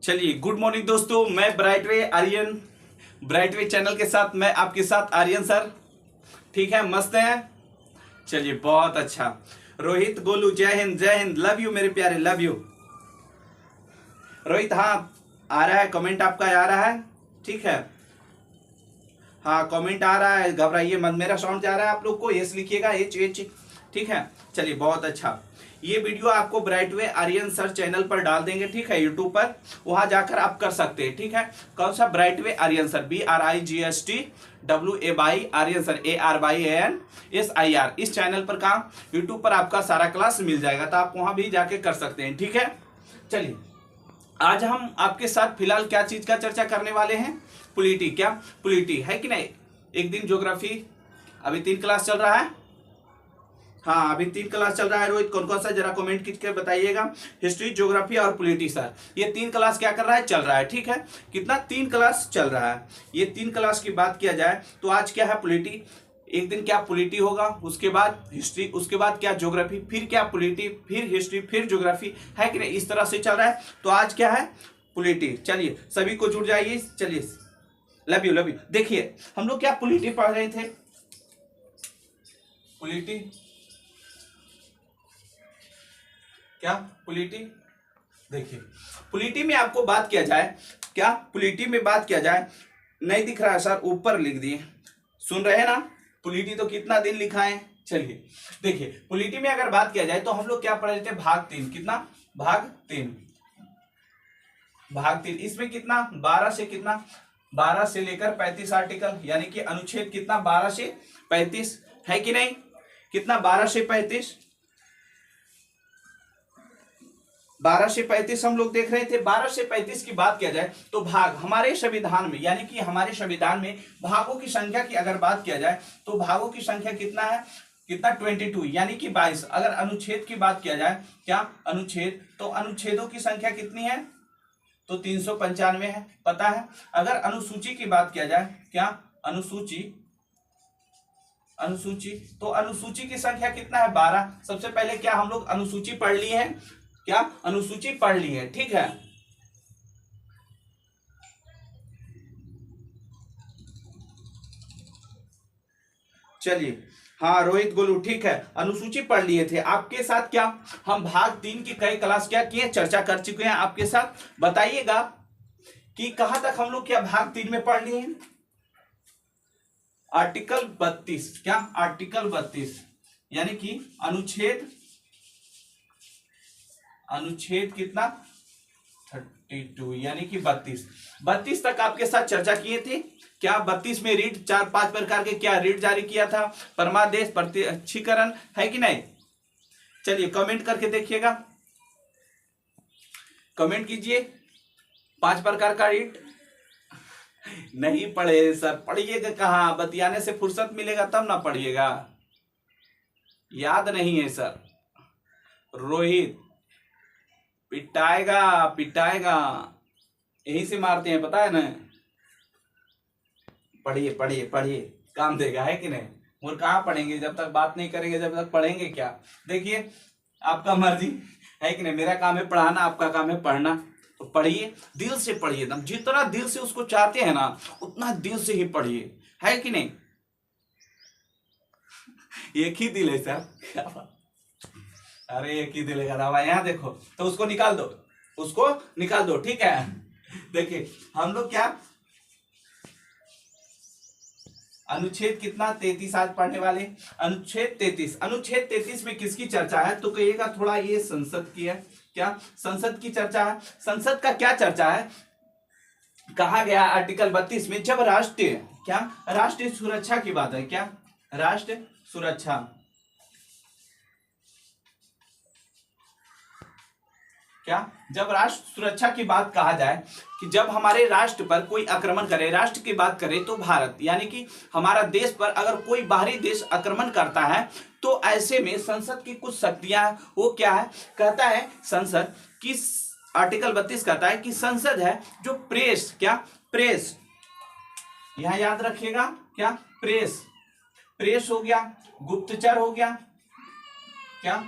चलिए, good morning दोस्तों। मैं ब्राइटवे आर्यन, ब्राइटवे चैनल के साथ मैं आपके साथ आर्यन सर। ठीक है, मस्त है। चलिए, बहुत अच्छा। रोहित गोलू, जय हिंद जय हिंद, लव यू मेरे प्यारे, लव यू। रोहित, हाँ आ रहा है कमेंट आपका, आ रहा है। ठीक है, हाँ कमेंट आ रहा है, घबराइए मत। मेरा साउंड जा रहा है आप लोग को? यस लिखिएगा, एच एच। ठीक है, चलिए बहुत अच्छा। ये वीडियो आपको ब्राइटवे आर्यन सर चैनल पर डाल देंगे, ठीक है, यूट्यूब पर। वहां जाकर आप कर सकते हैं, ठीक है। कौन सा? Brightway Aryan sir, BRIGSTWAY Aryan sir, ARYANSIR। इस चैनल पर काम यूट्यूब पर आपका सारा क्लास मिल जाएगा, तो आप वहां भी जाके कर सकते हैं, ठीक है। चलिए, आज हम आपके साथ फिलहाल क्या चीज का चर्चा करने वाले हैं? पॉलिटी। क्या पॉलिटी है कि नहीं? एक दिन ज्योग्राफी, अभी 3 क्लास चल रहा है। हाँ, अभी 3 क्लास चल रहा है। रोहित, कौन कौन सा जरा कमेंट करके बताइएगा। हिस्ट्री, ज्योग्राफी और पॉलिटी सर, ये 3 क्लास क्या कर रहा है? चल रहा है, ठीक है। कितना? 3 क्लास चल रहा है। ये 3 क्लास की बात किया जाए तो आज क्या है? पॉलिटी। एक दिन क्या पॉलिटी होगा, उसके बाद हिस्ट्री, उसके बाद क्या? ज्योग्राफी, फिर क्या? पॉलिटी, फिर हिस्ट्री, फिर ज्योग्राफी, है कि नहीं? इस तरह से चल रहा है। तो आज क्या है? पॉलिटी। चलिए, सभी को जुड़ जाइए। चलिए, लव यू लव यू। देखिए, हम लोग क्या पॉलिटी पढ़ रहे थे? पॉलिटी, क्या पॉलिटी? देखिए, पॉलिटी में आपको बात किया जाए, क्या पॉलिटी में बात किया जाए, नहीं दिख रहा है सर, ऊपर लिख दिए। सुन रहे हैं ना? पॉलिटी तो कितना दिन लिखा है। चलिए, देखिए, पॉलिटी में अगर बात किया जाए तो हम लोग क्या पढ़ रहे थे? भाग 3। कितना? भाग 3। भाग 3, इसमें कितना? 12 से कितना? 12 से लेकर 35 आर्टिकल, यानी कि अनुच्छेद कितना? 12 से 35, है कि नहीं? कितना? 12 से 35, 12 से 35 हम लोग देख रहे थे। 12 से 35 की बात किया जाए तो भाग हमारे संविधान में, यानी कि हमारे संविधान में भागों की संख्या की अगर बात किया जाए तो भागों की संख्या कितना है? कितना? 22, यानी कि 22। अगर अनुच्छेद की बात किया जाए, क्या अनुच्छेद, तो अनुच्छेदों की संख्या कितनी है? तो 395 है, पता है। अगर अनुसूची की बात किया जाए, क्या अनुसूची, अनुसूची, तो अनुसूची की संख्या कितना है? 12। सबसे पहले क्या हम लोग अनुसूची पढ़ लिए हैं? क्या अनुसूची पढ़ ली है, ठीक है। चलिए, हाँ रोहित गोलू, ठीक है, अनुसूची पढ़ लिए थे। आपके साथ क्या हम भाग 3 की कई क्लास क्या किए, चर्चा कर चुके हैं आपके साथ। बताइएगा कि कहां तक हम लोग क्या भाग 3 में पढ़ लिए हैं? आर्टिकल 32। क्या? आर्टिकल 32, यानी कि अनुच्छेद, अनुच्छेद कितना? 32, यानी कि 32 तक आपके साथ चर्चा किए थे। क्या 32 में रीट 4-5 प्रकार के क्या रीट जारी किया था? परमादेश, प्रत्यक्षीकरण, है कि नहीं? चलिए, कमेंट करके देखिएगा, कमेंट कीजिए। 5 प्रकार का रीट नहीं पढ़े सर? पढ़िएगा कहाँ? बतियाने से फुर्सत मिलेगा तब ना पढ़िएगा। याद नहीं है सर? रोहित, पिटाएगा पिटाएगा, यहीं से मारते हैं, पता है ना। पढ़िए पढ़िए पढ़िए, काम देगा, है कि नहीं? और कहाँ पढ़ेंगे जब तक बात नहीं करेंगे, जब तक पढ़ेंगे क्या? देखिए, आपका मर्जी, है कि नहीं? मेरा काम है पढ़ाना, आपका काम है पढ़ना। तो पढ़िए, दिल से पढ़िए, एकदम जितना दिल से उसको चाहते हैं ना, उतना दिल से ही पढ़िए, है कि नहीं? एक ही दिल है सर, क्या बात। अरे एक ही दिल है दावा, यहाँ देखो, तो उसको निकाल दो, उसको निकाल दो, ठीक है। देखिए, हम लोग क्या अनुच्छेद कितना? 33 आज पढ़ने वाले। अनुच्छेद 33, अनुच्छेद 33 में किसकी चर्चा है? तो कहिएगा थोड़ा ये संसद की है। क्या संसद की चर्चा है? संसद का क्या चर्चा है? कहा गया आर्टिकल 32 में, जब राष्ट्रीय, क्या राष्ट्रीय सुरक्षा की बात है, क्या राष्ट्र सुरक्षा, क्या जब राष्ट्र सुरक्षा की बात कहा जाए कि जब हमारे राष्ट्र पर कोई आक्रमण करे, राष्ट्र की बात करें तो भारत, यानी कि हमारा देश पर अगर कोई बाहरी देश आक्रमण करता है तो ऐसे में संसद की कुछ शक्तियां, वो क्या है? कहता है संसद की, आर्टिकल 32 कहता है कि संसद है जो प्रेस, क्या प्रेस, यहां याद रखिएगा, क्या प्रेस, प्रेस हो गया, गुप्तचर हो गया, क्या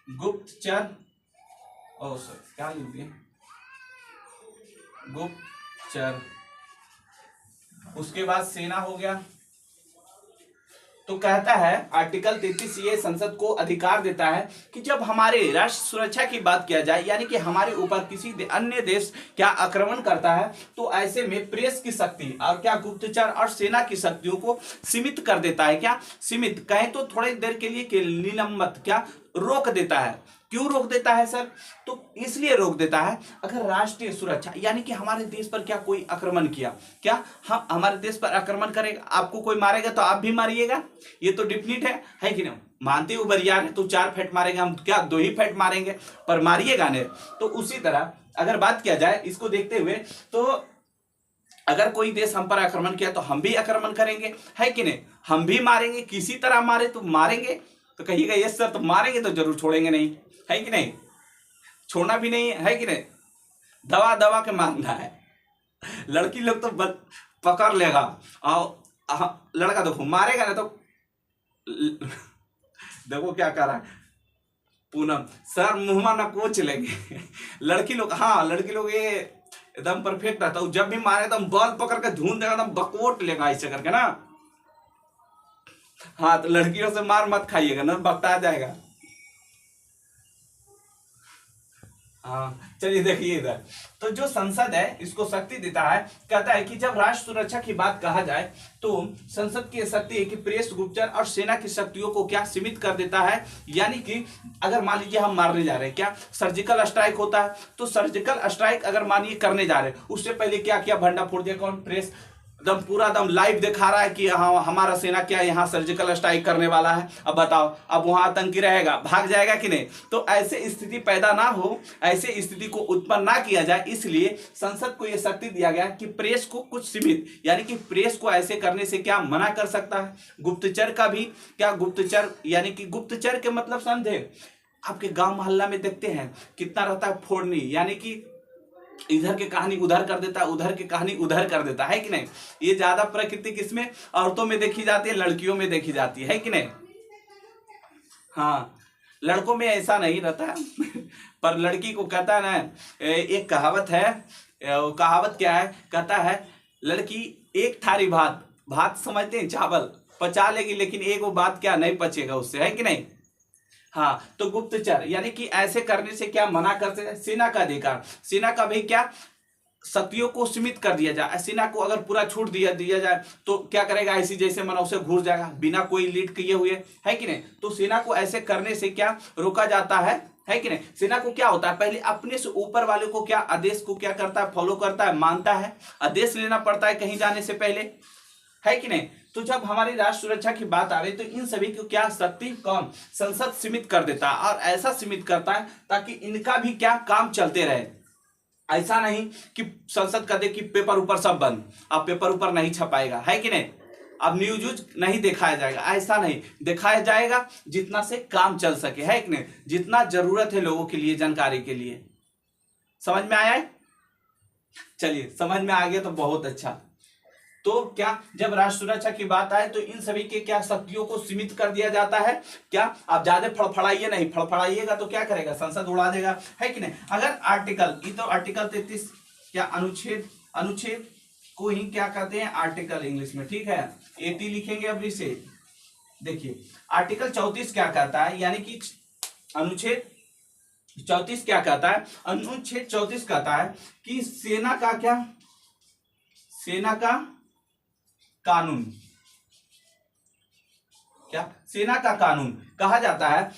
गुप्तचर, ओ सर क्या लिख दिए, गुप्तचर, उसके बाद सेना हो गया। तो कहता है आर्टिकल 33 ये संसद को अधिकार देता है कि जब हमारे राष्ट्र सुरक्षा की बात किया जाए, यानी कि हमारे ऊपर किसी अन्य देश क्या आक्रमण करता है, तो ऐसे में प्रेस की शक्ति और क्या गुप्तचर और सेना की शक्तियों को सीमित कर देता है। क्या सीमित कहें तो थोड़ी देर के लिए निलंबित, क्या रोक देता है। क्यों रोक देता है सर? तो इसलिए रोक देता है, अगर राष्ट्रीय सुरक्षा यानी कि हमारे देश पर क्या कोई आक्रमण किया, क्या हम हमारे देश पर आक्रमण करेगा, आपको कोई मारेगा तो आप भी मारिएगा, ये तो डिफिनिट है कि नहीं? मानते हो बरियार है तो 4 फेंट मारेगा, हम क्या 2 ही फेंट मारेंगे, पर मारिएगा नहीं। तो उसी तरह अगर बात किया जाए इसको देखते हुए, तो अगर कोई देश हम पर आक्रमण किया तो हम भी आक्रमण करेंगे, है कि नहीं? हम भी मारेंगे, किसी तरह मारे तो मारेंगे। तो कहिएगा यस सर, तो मारेंगे तो जरूर छोड़ेंगे नहीं, है कि नहीं? छोड़ना भी नहीं है कि नहीं? दवा दवा के मारना है। लड़की लोग तो पकड़ लेगा, और लड़का देखो मारेगा ना तो देखो क्या कर रहा है पूनम सर, मुंह ना कोच लेंगे। लड़की लोग, हाँ लड़की लोग ये एकदम परफेक्ट रहता है, जब भी मारे तो बॉल पकड़ के धून देगा, एकदम बकवोट लेगा ऐसे करके ना। हाँ तो लड़कियों से मार मत खाइएगा ना, बकता जाएगा। हाँ चलिए देखिए इधर, तो जो संसद है इसको शक्ति देता है, कहता है कि जब राष्ट्र सुरक्षा की बात कहा जाए तो संसद की शक्ति है कि प्रेस, गुप्तचर और सेना की शक्तियों को क्या सीमित कर देता है। यानी कि अगर मान लीजिए हम मारने जा रहे हैं, क्या सर्जिकल स्ट्राइक होता है, तो सर्जिकल स्ट्राइक अगर मानिए करने जा रहे हैं, उससे पहले क्या किया, भंडा फोड़ दिया कौन? प्रेस। एकदम पूरा एकदम लाइव दिखा रहा है कि हाँ हमारा सेना क्या यहाँ सर्जिकल स्ट्राइक करने वाला है। अब बताओ, अब वहां आतंकी रहेगा, भाग जाएगा कि नहीं? तो ऐसे स्थिति पैदा ना हो, ऐसे स्थिति को उत्पन्न ना किया जाए, इसलिए संसद को यह शक्ति दिया गया कि प्रेस को कुछ सीमित, यानी कि प्रेस को ऐसे करने से क्या मना कर सकता है। गुप्तचर का भी क्या, गुप्तचर यानी कि गुप्तचर के मतलब समझे, आपके गांव मोहल्ला में देखते हैं कितना रहता है फोड़नी, यानी कि इधर की कहानी उधर कर देता है, उधर की कहानी उधर कर देता है कि नहीं? ये ज्यादा प्रकृति किसमें, औरतों में देखी जाती है, लड़कियों में देखी जाती है कि नहीं? हाँ लड़कों में ऐसा नहीं रहता पर लड़की को कहता है ना, एक कहावत है, वो कहावत क्या है, कहता है लड़की एक थारी भात, भात समझते हैं चावल, पचा लेगी, लेकिन एक वो बात क्या नहीं पचेगा उससे, है कि नहीं? हाँ तो गुप्तचर यानी कि ऐसे करने से क्या मना करते हैं। सेना का अधिकार, सेना का भी क्या शक्तियों को सीमित कर दिया जाए। सेना को अगर पूरा छूट दिया जाए तो क्या करेगा, ऐसी जैसे मन उसे घुस जाएगा बिना कोई लीड किए हुए, है कि नहीं? तो सेना को ऐसे करने से क्या रोका जाता है कि नहीं? सेना को क्या होता है, पहले अपने से ऊपर वाले को क्या आदेश को क्या करता है, फॉलो करता है, मानता है, आदेश लेना पड़ता है कहीं जाने से पहले, है कि नहीं? तो जब हमारी राष्ट्र सुरक्षा की बात आवे तो इन सभी को क्या शक्ति कौन, संसद सीमित कर देता है, और ऐसा सीमित करता है ताकि इनका भी क्या काम चलते रहे। ऐसा नहीं कि संसद कह दे कि पेपर ऊपर सब बंद, अब पेपर ऊपर नहीं छपाएगा, है कि नहीं? अब न्यूज नहीं दिखाया जाएगा, ऐसा नहीं दिखाया जाएगा, जितना से काम चल सके, है कि नहीं? जितना जरूरत है लोगों के लिए, जानकारी के लिए। समझ में आया है? चलिए समझ में आ गया तो बहुत अच्छा। तो क्या जब राष्ट्र सुरक्षा की बात आए तो इन सभी के क्या शक्तियों को सीमित कर दिया जाता है। क्या आप ज्यादा फड़फड़ाइए नहीं, फड़फड़ाइएगा तो क्या करेगा, संसद उड़ा देगा, है कि नहीं? अगर आर्टिकल, ये तो आर्टिकल 33 क्या अनुच्छेद को ही क्या कहते हैं, आर्टिकल इंग्लिश में, ठीक है, 80 लिखेंगे अब इसे। देखिए आर्टिकल 34 क्या कहता है, यानी कि अनुच्छेद 34 क्या कहता है, अनुच्छेद 34 कहता है कि सेना का क्या, सेना का कानून, क्या सेना का कानून कहा जाता है।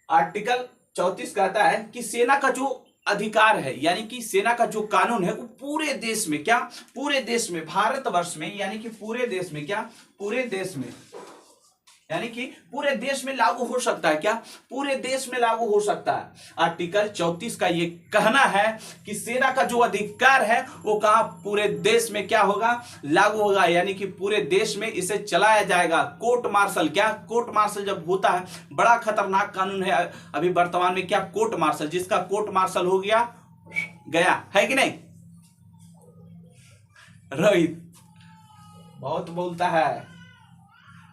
आर्टिकल 34 कहता है कि सेना का जो अधिकार है, यानी कि सेना का जो कानून है वो पूरे देश में, क्या पूरे देश में, भारतवर्ष में, यानी कि पूरे देश में, क्या पूरे देश में, यानी कि पूरे देश में लागू हो सकता है। क्या पूरे देश में लागू हो सकता है। आर्टिकल 34 का ये कहना है कि सेना का जो अधिकार है वो कहां, पूरे देश में क्या होगा, लागू होगा, यानी कि पूरे देश में इसे चलाया जाएगा। कोर्ट मार्शल, क्या कोर्ट मार्शल जब होता है, बड़ा खतरनाक कानून है अभी वर्तमान में, क्या कोर्ट मार्शल, जिसका कोर्ट मार्शल हो गया गया, है कि नहीं? रोहित बहुत बोलता है।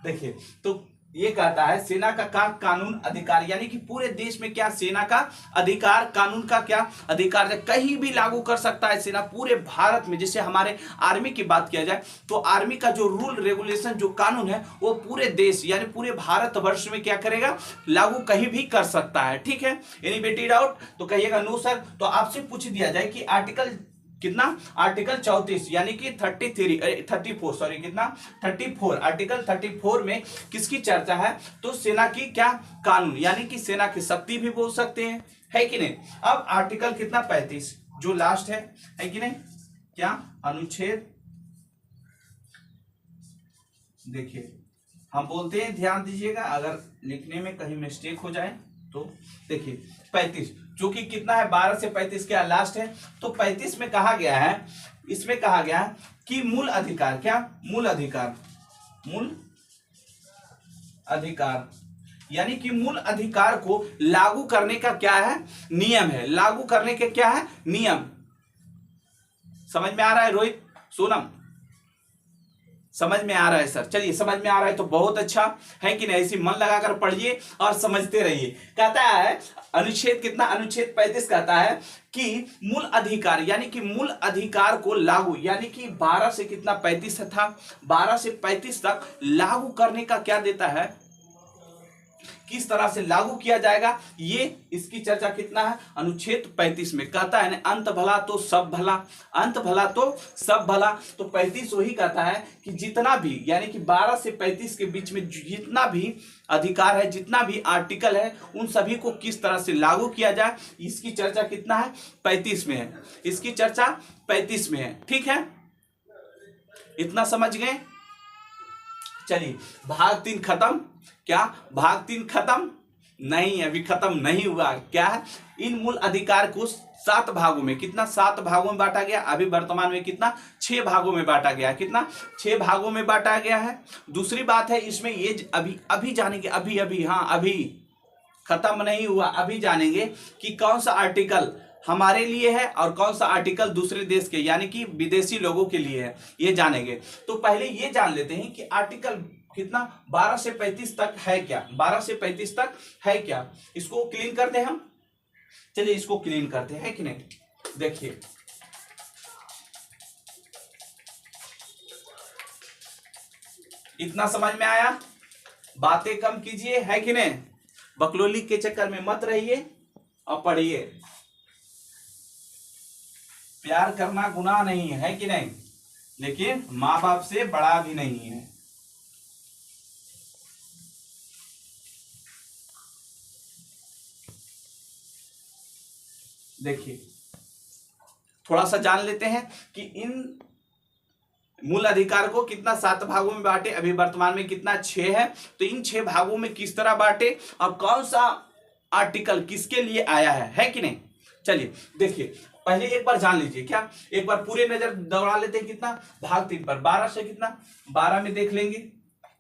देखिए तो ये कहता है सेना का कानून अधिकार, यानी कि पूरे देश में क्या सेना का अधिकार, कानून का क्या अधिकार है, कहीं भी लागू कर सकता है सेना पूरे भारत में। जैसे हमारे आर्मी की बात किया जाए तो आर्मी का जो रूल रेगुलेशन जो कानून है वो पूरे देश यानी पूरे भारतवर्ष में क्या करेगा, लागू कहीं भी कर सकता है। ठीक है, एनी डाउट तो कहिएगा नो सर। तो आपसे पूछ दिया जाए कि आर्टिकल कितना, आर्टिकल 34 यानी कि 34 सॉरी कितना 34, आर्टिकल 34 में किसकी चर्चा है, तो सेना की क्या कानून, यानी कि सेना की शक्ति भी बोल सकते हैं, है कि नहीं। अब आर्टिकल कितना 35 जो लास्ट है कि नहीं, क्या अनुच्छेद, देखिए हम बोलते हैं, ध्यान दीजिएगा अगर लिखने में कहीं मिस्टेक हो जाए तो देखिए 35 जो कि कितना है 12 से 35 क्या लास्ट है। तो 35 में कहा गया है, इसमें कहा गया है कि मूल अधिकार, क्या मूल अधिकार, मूल अधिकार यानी कि मूल अधिकार को लागू करने का क्या है, नियम है, लागू करने के क्या है नियम। समझ में आ रहा है रोहित, सोनम, समझ में आ रहा है सर, चलिए समझ में आ रहा है तो बहुत अच्छा है कि नहीं, इसी मन लगाकर पढ़िए और समझते रहिए। कहता है अनुच्छेद कितना, अनुच्छेद 35 कहता है कि मूल अधिकार यानी कि मूल अधिकार को लागू, यानी कि 12 से कितना 35 था, 12 से 35 तक लागू करने का क्या देता है, किस तरह से लागू किया जाएगा, ये इसकी चर्चा कितना है अनुच्छेद 35 में। कहता है ना अंत भला तो सब भला, अंत भला तो सब भला। तो 35 वही कहता है कि जितना भी यानी कि 12 से 35 के बीच में जितना भी अधिकार है, जितना भी आर्टिकल है, उन सभी को किस तरह से लागू किया जाए, इसकी चर्चा कितना है 35 में है, इसकी चर्चा 35 में है। ठीक है, इतना समझ गए। चलिए भाग 3 खत्म, क्या भाग 3 खत्म नहीं, अभी खत्म नहीं हुआ। क्या है, इन मूल अधिकार को 7 भागों में, कितना 7 भागों में बांटा गया, अभी वर्तमान में कितना 6 भागों में बांटा गया, कितना 6 भागों में बांटा गया है। दूसरी बात है इसमें ये अभी जानेंगे, अभी हाँ अभी खत्म नहीं हुआ, अभी जानेंगे कि कौन सा आर्टिकल हमारे लिए है और कौन सा आर्टिकल दूसरे देश के यानी कि विदेशी लोगों के लिए है, ये जानेंगे। तो पहले ये जान लेते हैं कि आर्टिकल कितना 12 से 35 तक है क्या, 12 से 35 तक है क्या, इसको क्लीन करते हैं हम। चलिए इसको क्लीन करते हैं, है कि नहीं। देखिए इतना समझ में आया, बातें कम कीजिए, है कि नहीं, बकलोली के चक्कर में मत रहिए और पढ़िए। प्यार करना गुनाह नहीं है कि नहीं, लेकिन माँ बाप से बड़ा भी नहीं है। देखिए थोड़ा सा जान लेते हैं कि इन मूल अधिकार को कितना 7 भागों में बांटे, अभी वर्तमान में कितना 6 है। तो इन 6 भागों में किस तरह बांटे और कौन सा आर्टिकल किसके लिए आया है कि नहीं। चलिए देखिए पहले एक बार जान लीजिए, क्या एक बार पूरे नजर दौड़ा लेते हैं, कितना भाग 3 पर 12 से कितना 12 में देख लेंगे।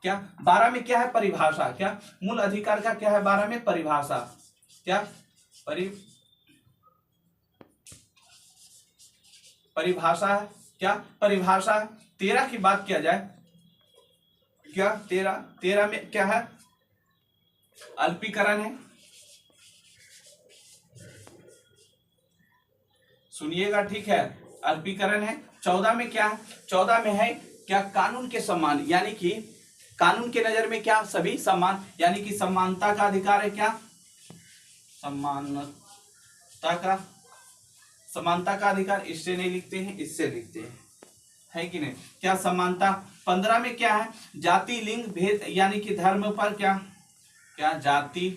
क्या 12 में क्या है परिभाषा, क्या मूल अधिकार का क्या है 12 में परिभाषा, क्या परिभाषा है, क्या परिभाषा है। 13 की बात किया जाए, क्या 13 में क्या है अल्पीकरण है, सुनिएगा ठीक है, अल्पीकरण है। 14 में क्या है, 14 में है क्या कानून के सम्मान, यानी कि कानून के नजर में क्या सभी समान, यानी कि समानता का अधिकार है, क्या समानता का अधिकार, इससे नहीं लिखते हैं इससे लिखते हैं, है कि नहीं, क्या समानता। 15 में क्या है जाति लिंग भेद यानी कि धर्म पर क्या जाति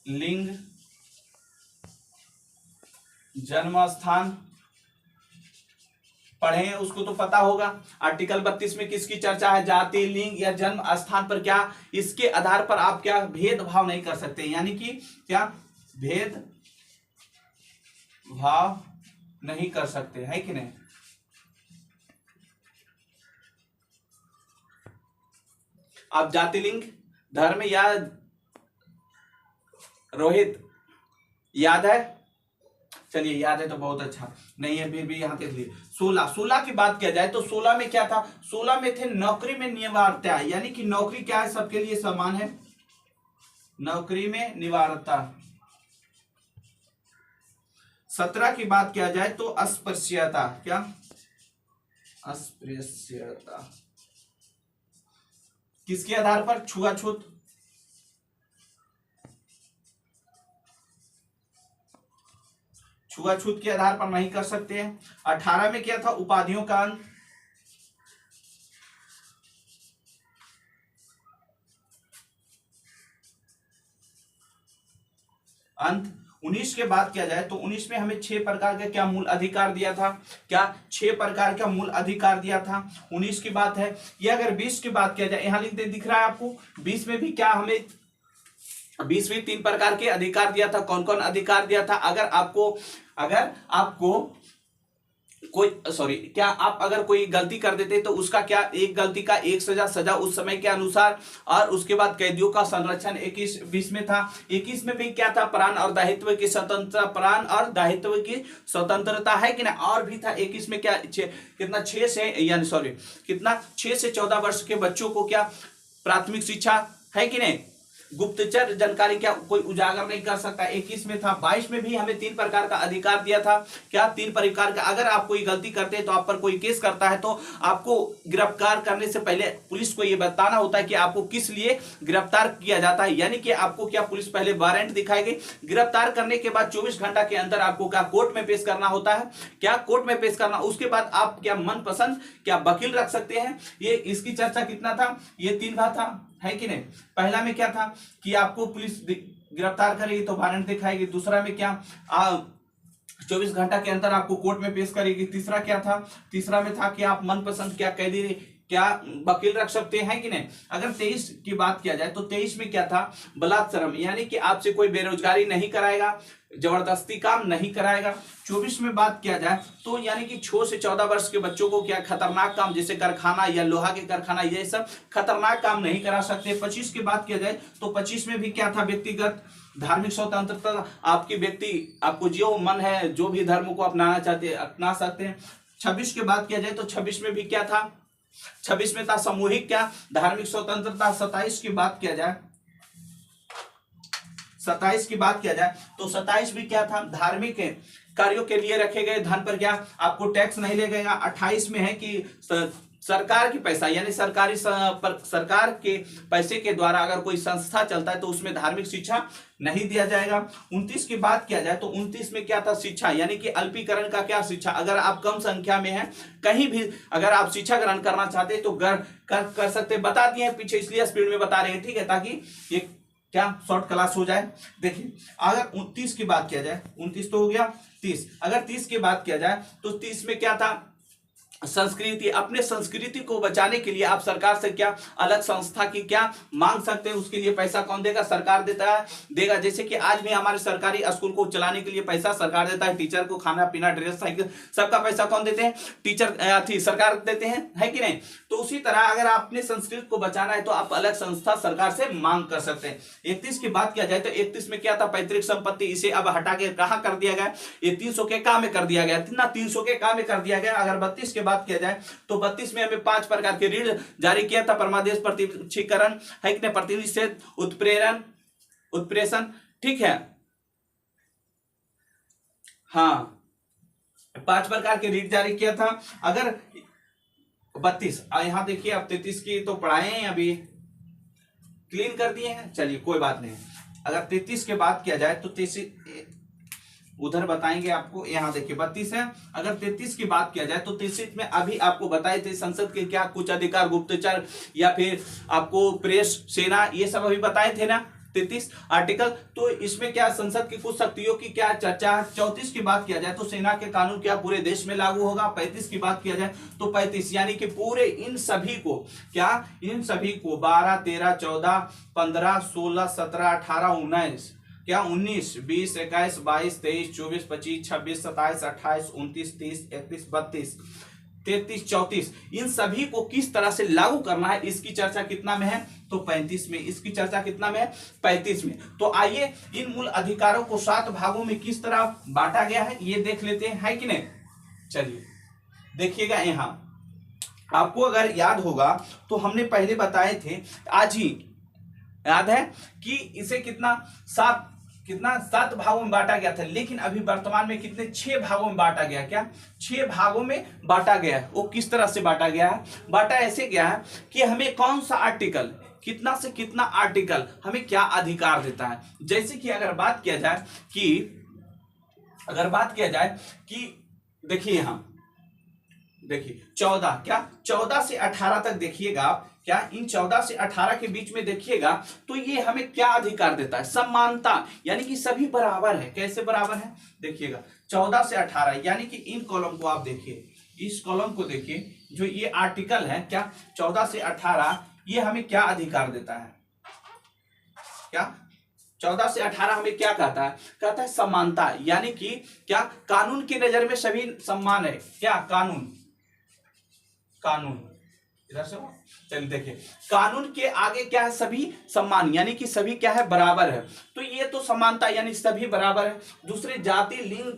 लिंग जन्म स्थान, पढ़े उसको तो पता होगा। आर्टिकल 32 में किसकी चर्चा है, जाति लिंग या जन्म स्थान पर क्या इसके आधार पर आप क्या भेदभाव नहीं कर सकते, यानी कि क्या भेद भाव नहीं कर सकते, है कि नहीं। आप जाति लिंग धर्म या रोहित याद है चलिए याद है तो बहुत अच्छा, नहीं है फिर भी यहाँ देख लिए। 16 की बात किया जाए तो 16 में क्या था, 16 में थे नौकरी में निवारता, यानी कि नौकरी क्या है, सबके लिए समान है, नौकरी में निवारता। 17 की बात किया जाए तो अस्पृश्यता, क्या, अस्पृश्यता, किसके आधार पर, छुआछूत। छुआछूत के आधार पर नहीं कर सकते हैं। 18 में क्या था, उपाधियों का अंत। अंत 19 के बात किया जाए तो 19 में हमें 6 प्रकार का क्या मूल अधिकार दिया था, क्या 6 प्रकार का मूल अधिकार दिया था, 19 की बात है। ये अगर 20 की बात किया जाए, यहां लिख दे, दिख रहा है आपको, 20 में भी क्या हमें 20 में 3 प्रकार के अधिकार दिया था। कौन कौन अधिकार दिया था, अगर आपको कोई क्या आप अगर कोई गलती कर देते तो उसका क्या, एक गलती का एक सजा उस समय के अनुसार, और उसके बाद कैदियों का संरक्षण 21-20 में था। 21 में भी क्या था, प्राण और दायित्व की स्वतंत्रता, प्राण और दायित्व की स्वतंत्रता है कि ना, और भी था 21 में क्या, कितना 6 से 14 वर्ष के बच्चों को क्या प्राथमिक शिक्षा है कि नहीं, गुप्तचर जानकारी क्या कोई उजागर नहीं कर सकता, 21 में था। 22 में भी हमें 3 प्रकार का अधिकार दिया था, क्या 3 प्रकार का, अगर आप कोई गलती करते हैं तो आप पर कोई केस करता है तो आपको गिरफ्तार करने से पहले पुलिस को यह बताना होता है कि आपको किस लिए गिरफ्तार किया जाता है, यानी कि आपको क्या पुलिस पहले वारंट दिखाएगी, गिरफ्तार करने के बाद 24 घंटा के अंदर आपको क्या कोर्ट में पेश करना होता है, क्या कोर्ट में पेश करना, उसके बाद आप क्या मनपसंद क्या वकील रख सकते हैं। ये इसकी चर्चा कितना था, ये 3 बार था, है कि नहीं। पहला में क्या था कि आपको पुलिस गिरफ्तार करेगी तो वारंट दिखाएगी, दूसरा में क्या 24 घंटा के अंदर आपको कोर्ट में पेश करेगी, तीसरा क्या था, तीसरा में था कि आप मनपसंद क्या कैदी क्या वकील रख सकते हैं कि नहीं। अगर 23 की बात किया जाए तो 23 में क्या था, बलात्सरम, यानी कि आपसे कोई बेरोजगारी नहीं कराएगा, जबरदस्ती काम नहीं कराएगा। 24 में बात किया जाए तो यानी कि 6 से 14 वर्ष के बच्चों को क्या खतरनाक काम जैसे कारखाना या लोहा के कारखाना ये सब खतरनाक काम नहीं करा सकते। 25 की बात किया जाए तो 25 में भी क्या था, व्यक्तिगत धार्मिक स्वतंत्रता, आपको जो मन है जो भी धर्म को अपनाना चाहते हैं अपना सकते हैं। 26 की बात किया जाए तो 26 में भी क्या था, 26 में था सामूहिक क्या धार्मिक स्वतंत्रता। 27 की बात किया जाए 27 की बात किया जाए तो 27 भी क्या था, धार्मिक कार्यों के लिए रखे गए धन पर क्या आपको टैक्स नहीं लगेगा। 28 में है कि सरकार की पैसा यानी सरकार के पैसे के द्वारा अगर कोई संस्था चलता है तो उसमें धार्मिक शिक्षा नहीं दिया जाएगा। 29 की बात किया जाए तो 29 में क्या था, शिक्षा यानी कि अल्पीकरण का क्या शिक्षा, अगर आप कम संख्या में हैं कहीं भी अगर आप शिक्षा ग्रहण करना चाहते हैं तो कर सकते, बता दिए हैं पीछे इसलिए स्पीड में बता रहे हैं, ठीक है, ताकि ये क्या शॉर्ट क्लास हो जाए। देखिए अगर 29 की बात किया जाए, 29 तो हो गया, 30 अगर 30 की बात किया जाए तो 30 में क्या था, संस्कृति, अपने संस्कृति को बचाने के लिए आप सरकार से क्या अलग संस्था की क्या मांग सकते हैं, उसके लिए पैसा कौन देगा, सरकार देगा। जैसे कि आज भी हमारे सरकारी स्कूल को चलाने के लिए पैसा सरकार देता है, टीचर को खाना पीना ड्रेस साइकिल सबका पैसा कौन देते हैं, टीचर सरकार देते हैं, है कि नहीं। तो उसी तरह अगर आप अपने संस्कृति को बचाना है तो आप अलग संस्था सरकार से मांग कर सकते हैं। 31 की बात किया जाए तो 31 में क्या था, पैतृक संपत्ति, इसे अब हटा के कहाँ कर दिया गया, ये 300 के काम में कर दिया गया, 300 के काम में कर दिया गया। अगर 32 के बात किया जाए तो 32 में हमें 5 प्रकार के ऋण जारी किया था, परमादेश, प्रतिच्छीकरण, है कि नहीं, प्रतिनिषेध, उत्प्रेषण, ठीक है, हाँ 5 प्रकार के ऋण जारी किया था। अगर 32 यहां देखिए, अब 33 की तो पढ़ाए हैं, अभी क्लीन कर दिए हैं, चलिए कोई बात नहीं। अगर 33 के बात किया जाए तो 33 उधर बताएंगे आपको, यहाँ देखिए 32 है। अगर 33 की बात किया जाए तो 33 में अभी आपको बताए थे संसद के क्या कुछ अधिकार, गुप्तचर या फिर आपको प्रेस, सेना, ये सब अभी बताए थे ना 33 आर्टिकल। तो इसमें क्या संसद की कुछ शक्तियों की क्या चर्चा है। 34 की बात किया जाए तो सेना के कानून क्या पूरे देश में लागू होगा। 35 की बात किया जाए तो 35 यानी कि पूरे इन सभी को क्या, इन सभी को 12, 13, 14, 15, 16, 17, 18, 19 क्या 19, 20, 21, 22, 23, 24, 25, 26, 27, 28, 29, 30, 31, 32 33, 34, इन सभी को किस तरह से लागू करना है इसकी चर्चा कितना में है, तो 35 में। इसकी चर्चा कितना में है, 35 में। तो आइए इन मूल अधिकारों को 7 भागों में किस तरह बांटा गया है ये देख लेते हैं, है कि नहीं। चलिए देखिएगा, यहां आपको अगर याद होगा तो हमने पहले बताए थे, आज ही याद है कि इसे कितना 7 भागों में बांटा गया था, लेकिन अभी वर्तमान में कितने 6 भागों में बांटा गया। क्या 6 भागों में बांटा गया है। वो किस तरह से बांटा गया है, बांटा ऐसे गया है कि हमें कौन सा आर्टिकल, कितना से कितना आर्टिकल हमें क्या अधिकार देता है। जैसे कि अगर बात किया जाए कि देखिए यहां देखिए 14, क्या 14 से 18 तक देखिएगा आप, क्या इन 14 से 18 के बीच में देखिएगा तो ये हमें क्या अधिकार देता है, समानता, यानी कि सभी बराबर है। कैसे बराबर है, देखिएगा 14 से 18, यानी कि इन कॉलम को आप देखिए, इस कॉलम को देखिए, जो ये आर्टिकल है क्या 14 से 18, ये हमें क्या अधिकार देता है, क्या 14 से 18 हमें क्या कहता है, कहता है समानता, यानी कि क्या कानून की नजर में सभी समान है। क्या कानून इधर से, चलिए देखिए, कानून के आगे क्या है, सभी समान, यानी कि सभी क्या है, बराबर है। तो ये तो समानता, यानी सभी बराबर है। दूसरे जाति लिंग,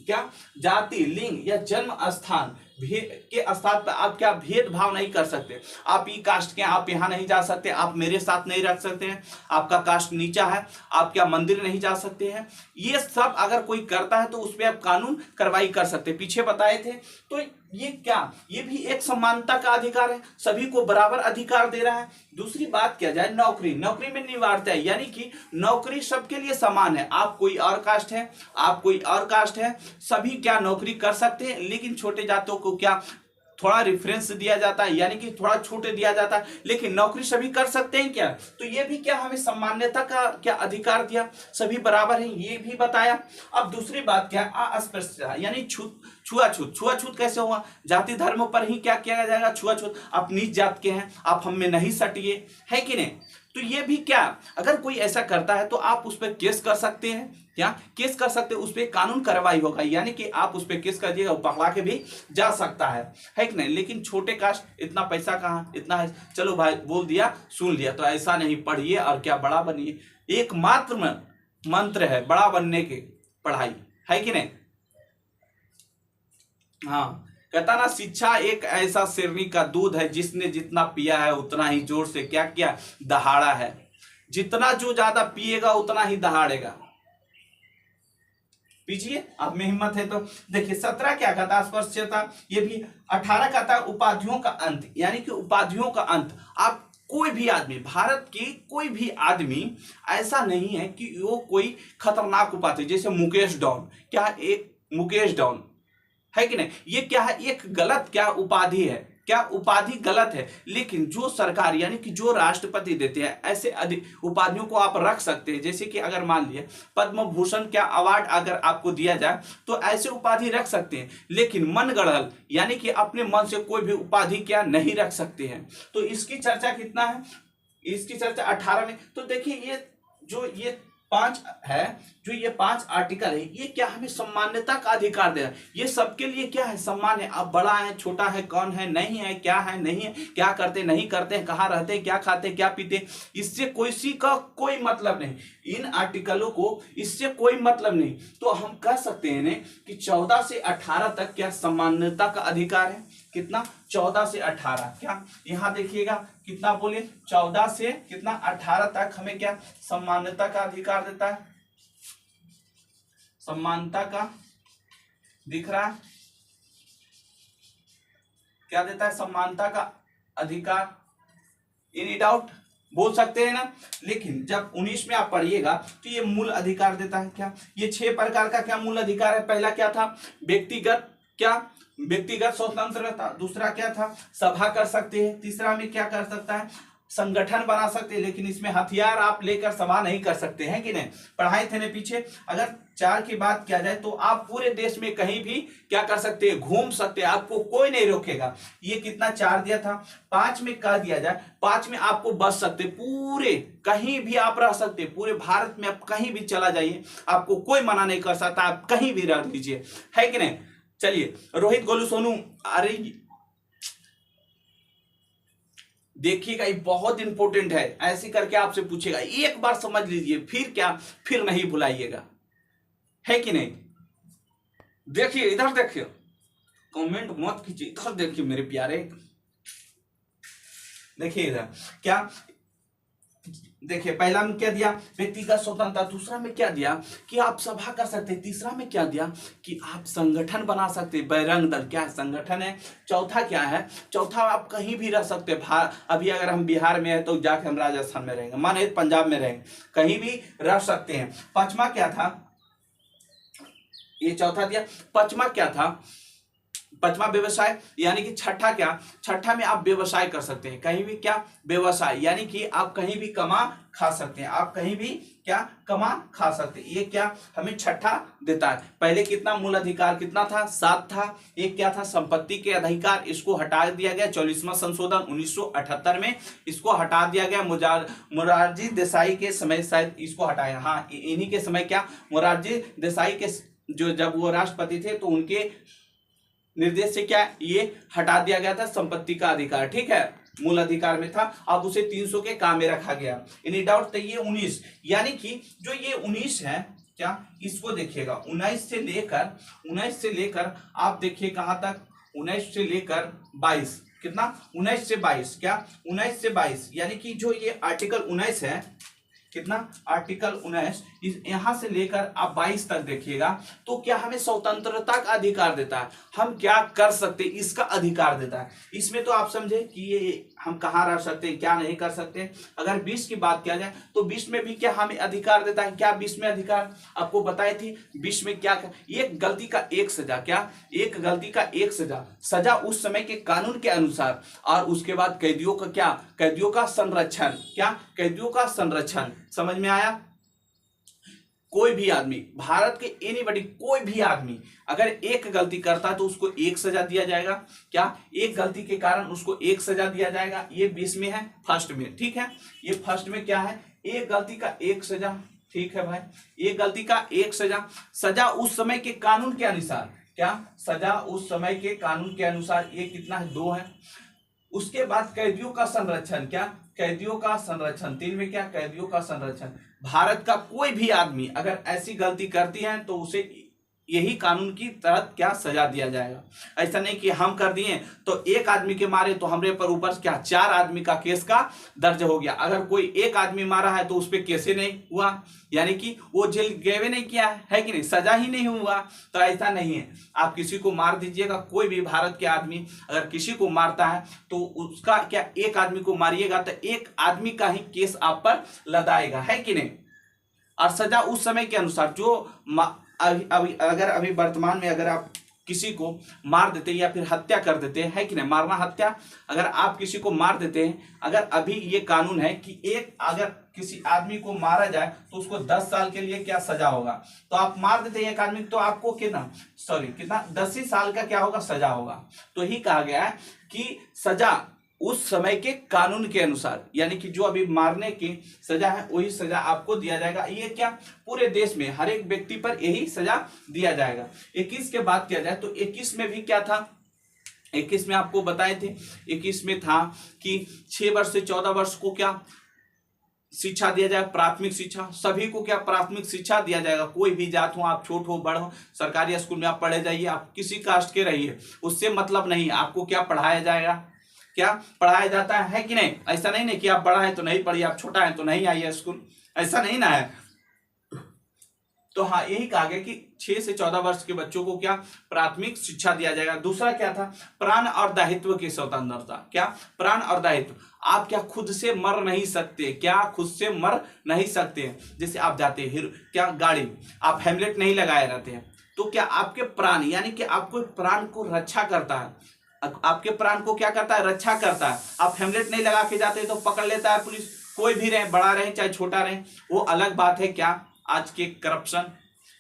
क्या जाति लिंग या जन्म स्थान के स्थान पर आप क्या भेदभाव नहीं कर सकते। आप ई कास्ट के, आप यहाँ नहीं जा सकते, आप मेरे साथ नहीं रह सकते हैं, आपका कास्ट नीचा है, आप क्या मंदिर नहीं जा सकते हैं। ये सब अगर कोई करता है तो उस पर आप कानून कार्रवाई कर सकते, पीछे बताए थे। तो ये क्या, ये भी एक समानता का अधिकार है, सभी को बराबर अधिकार दे रहा है। दूसरी बात किया जाए नौकरी में निवारता है, यानी कि नौकरी सबके लिए समान है। आप कोई और कास्ट है, आप कोई और कास्ट है, सभी क्या नौकरी कर सकते हैं, लेकिन छोटे जातों को क्या थोड़ा रेफरेंस दिया जाता है, यानी कि थोड़ा छूट दिया जाता है, लेकिन नौकरी सभी कर सकते हैं। क्या तो ये भी क्या हमें सम्मान्यता का क्या अधिकार दिया, सभी बराबर हैं, ये भी बताया। अब दूसरी बात क्या है, अस्पृश्यता, यानी छुआछूत कैसे हुआ, जाति धर्म पर ही क्या किया जाएगा, छुआछूत। आप नीच जात के हैं, आप हम में नहीं सटिए, है कि नहीं। तो ये भी क्या, अगर कोई ऐसा करता है तो आप उस पर केस कर सकते हैं, क्या केस कर सकते हैं, उस पर कानून कार्रवाई होगा, यानी कि आप उस पर केस कर दिएगा, पकड़ा के भी जा सकता है कि नहीं। लेकिन छोटे कास्ट, इतना पैसा कहाँ, इतना है, चलो भाई बोल दिया सुन लिया, तो ऐसा नहीं, पढ़िए और क्या बड़ा बनिए। एकमात्र मंत्र है बड़ा बनने के, पढ़ाई, है कि नहीं। हाँ, कहता ना, शिक्षा एक ऐसा शेरनी का दूध है, जिसने जितना पिया है उतना ही जोर से क्या किया, दहाड़ा है। जितना जो ज्यादा पिएगा उतना ही दहाड़ेगा। पीछिए, आप में हिम्मत है तो देखिए। 17 क्या कहता है, अस्पृश्यता, ये भी। 18 कहता है उपाधियों का अंत, यानी कि उपाधियों का अंत। आप कोई भी आदमी, भारत की कोई भी आदमी ऐसा नहीं है कि वो कोई खतरनाक उपाधि, जैसे मुकेश डॉन, क्या एक मुकेश डॉन, है कि नहीं। ये क्या है, एक गलत क्या उपाधि है, क्या उपाधि गलत है। लेकिन जो सरकार, यानी कि जो राष्ट्रपति देते हैं, ऐसे उपाधियों को आप रख सकते हैं। जैसे कि अगर मान लिया पद्म भूषण क्या अवार्ड अगर आपको दिया जाए तो ऐसे उपाधि रख सकते हैं, लेकिन मनगढ़ंत, यानी कि अपने मन से कोई भी उपाधि क्या नहीं रख सकते हैं। तो इसकी चर्चा कितना है, इसकी चर्चा 18 में। तो देखिए, ये 5 है, जो ये 5 आर्टिकल है, ये क्या हमें सम्मान्यता का अधिकार दे रहा है। ये सबके लिए क्या है, सम्मान है। अब बड़ा है, छोटा है, कौन है, नहीं है, क्या है, नहीं है, क्या करते नहीं करते, कहाँ रहते, क्या खाते, क्या पीते, इससे किसी का कोई मतलब नहीं। इन आर्टिकलों को इससे कोई मतलब नहीं। तो हम कह सकते हैं कि 14 से 18 तक क्या सम्मान्यता का अधिकार है। कितना, 14 से 18, क्या यहां देखिएगा कितना बोले, 14 से कितना 18 तक हमें क्या सम्मानता का अधिकार देता है। सम्मानता का दिख रहा है, क्या देता है, सम्मानता का अधिकार। एनी डाउट, बोल सकते हैं ना। लेकिन जब 19 में आप पढ़िएगा तो ये मूल अधिकार देता है। क्या ये 6 प्रकार का क्या मूल अधिकार है। पहला क्या था, व्यक्तिगत स्वतंत्रता। दूसरा क्या था, सभा कर सकते हैं। तीसरा में क्या कर सकता है, संगठन बना सकते हैं, लेकिन इसमें हथियार आप लेकर सभा नहीं कर सकते हैं कि नहीं, पढ़ाए थे ने पीछे। अगर 4 की बात किया जाए तो आप पूरे देश में कहीं भी क्या कर सकते हैं, घूम सकते हैं, आपको कोई नहीं रोकेगा। ये कितना 4 दिया था। 5 में कह दिया जाए, 5 में आपको बच सकते, पूरे कहीं भी आप रह सकते, पूरे भारत में आप कहीं भी चला जाइए, आपको कोई मना नहीं कर सकता, आप कहीं भी रह लीजिए, है कि नहीं। चलिए, रोहित गोलू सोनू, अरे देखिएगा, ये बहुत इंपॉर्टेंट है, ऐसे करके आपसे पूछेगा, एक बार समझ लीजिए, फिर क्या, फिर नहीं भुलाइएगा, है कि नहीं। देखिए इधर देखिए, कमेंट मत कीजिए, इधर देखिए मेरे प्यारे, देखिए इधर क्या, देखिए पहला में क्या दिया, व्यक्तिगत स्वतंत्रता, दूसरा में क्या दिया कि आप सभा कर सकते हैं, तीसरा में क्या दिया कि आप संगठन बना सकते हैं, बजरंग दल क्या है, संगठन है। चौथा क्या है, चौथा आप कहीं भी रह सकते हैं, अभी अगर हम बिहार में है तो जाके हम राजस्थान में रहेंगे, माने पंजाब में रहेंगे, कहीं भी रह सकते हैं। पांचवा क्या था, ये चौथा दिया, पांचवा क्या था, पांचवा व्यवसाय, यानी कि छठा क्या, छठा में आप व्यवसाय कर सकते हैं, कहीं भी क्या व्यवसाय, यानी कि आप कहीं भी कमा खा सकते हैं, आप कहीं भी क्या कमा खा सकते हैं, ये क्या हमें छठा देता है। पहले कितना मूल अधिकार कितना था, 7 था। एक क्या था, संपत्ति के अधिकार, इसको हटा दिया गया 44वां संशोधन 1978 में, इसको हटा दिया गया मोरारजी देसाई के समय, शायद इसको हटाया, हाँ इन्हीं के समय क्या, मोरारजी देसाई के जो जब वो राष्ट्रपति थे तो उनके निर्देश से क्या ये हटा दिया गया था संपत्ति का अधिकार, ठीक है, मूल अधिकार में था, अब उसे 300 के काम में रखा गया। एनी डाउट, तो ये 19, यानी कि जो ये 19 है क्या, इसको देखिएगा 19 से लेकर आप देखिए कहां तक, 19 से लेकर 22, कितना 19 से 22, क्या 19 से 22, यानी कि जो ये आर्टिकल 19 है, कितना आर्टिकल 19, यहां से लेकर आप 22 तक देखिएगा, तो क्या हमें स्वतंत्रता का अधिकार देता है, हम क्या कर सकते हैं इसका अधिकार देता है। इसमें तो आप समझे कि ये हम कहाँ रह सकते हैं, क्या नहीं कर सकते। अगर 20 की बात किया जाए तो 20 में भी क्या हमें अधिकार देता है, क्या 20 में अधिकार आपको बताई थी, 20 में क्या, एक गलती का एक सजा, क्या एक गलती का एक सजा, सजा उस समय के कानून के अनुसार, और उसके बाद कैदियों का क्या, कैदियों का संरक्षण, क्या कैदियों का संरक्षण, समझ में आया। कोई भी आदमी, भारत के एनीबॉडी, कोई भी आदमी अगर एक गलती करता है तो उसको एक सजा दिया जाएगा, क्या एक गलती के कारण उसको एक सजा दिया जाएगा। ये 20 में है, फर्स्ट में, ठीक है, ये फर्स्ट में क्या है, एक गलती का एक सजा, ठीक है भाई, एक गलती का एक सजा, सजा उस समय के कानून के अनुसार, क्या सजा उस समय के कानून के अनुसार, ये कितना है, 2 है। उसके बाद कैदियों का संरक्षण, क्या कैदियों का संरक्षण, 3 में क्या कैदियों का संरक्षण, भारत का कोई भी आदमी अगर ऐसी गलती करती है तो उसे यही कानून की तहत क्या सजा दिया जाएगा। ऐसा नहीं कि हम कर दिए तो एक आदमी के मारे तो हमरे पर ऊपर क्या 4 आदमी का केस का दर्ज हो गया, अगर कोई एक आदमी मारा है तो उस पर केस ही नहीं हुआ, यानी कि वो जेल गए नहीं किया है कि नहीं, सजा ही नहीं हुआ। तो ऐसा नहीं है, आप किसी को मार दीजिएगा, कोई भी भारत के आदमी अगर किसी को मारता है तो उसका क्या, एक आदमी को मारिएगा तो एक आदमी का ही केस आप पर लदाएगा, है कि नहीं। और सजा उस समय के अनुसार, जो अभी वर्तमान में अगर आप किसी को मार देते हैं या फिर हत्या कर देते हैं, है कि नहीं, मारना हत्या, अगर आप किसी को मार देते हैं, अगर अभी ये कानून है कि एक अगर किसी आदमी को मारा जाए तो उसको 10 साल के लिए क्या सजा होगा, तो आप मार देते हैं एक आदमी तो आपको कितना 10 ही साल का क्या होगा, सजा होगा। तो ही कहा गया है कि सजा उस समय के कानून के अनुसार, यानी कि जो अभी मारने की सजा है वही सजा आपको दिया जाएगा। ये क्या पूरे देश में हर एक व्यक्ति पर यही सजा दिया जाएगा। 21 के बात किया जाए तो 21 में भी क्या था, 21 में आपको बताए थे, 21 में था कि 6 वर्ष से 14 वर्ष को क्या शिक्षा दिया जाए, प्राथमिक शिक्षा, सभी को क्या प्राथमिक शिक्षा दिया जाएगा। कोई भी जात हो, आप छोट हो बड़ हो, सरकारी स्कूल में आप पढ़े जाइए, आप किसी कास्ट के रहिए, उससे मतलब नहीं, आपको क्या पढ़ाया जाएगा, क्या पढ़ाया जाता है कि नहीं। ऐसा नहीं कि आप बड़ा है तो नहीं पढ़िए, आप छोटा है तो नहीं आइए स्कूल, ऐसा नहीं ना है। तो हाँ, यही कहा गया कि 6 से 14 वर्ष के बच्चों को क्या प्राथमिक शिक्षा दिया जाएगा। दूसरा क्या था, प्राण और दायित्व की स्वतंत्रता, क्या प्राण और दायित्व, आप क्या खुद से मर नहीं सकते, क्या खुद से मर नहीं सकते। जैसे आप जाते हैं क्या गाड़ी, आप हेलमेट नहीं लगाए रहते हैं तो क्या आपके प्राण, यानी कि आपको प्राण को रक्षा करता है, आपके प्राण को क्या करता है, रक्षा करता है। आप हेलमेट नहीं लगा के जाते तो पकड़ लेता है पुलिस, कोई भी रहे, बड़ा रहे चाहे छोटा रहे, वो अलग बात है, क्या आज के करप्शन,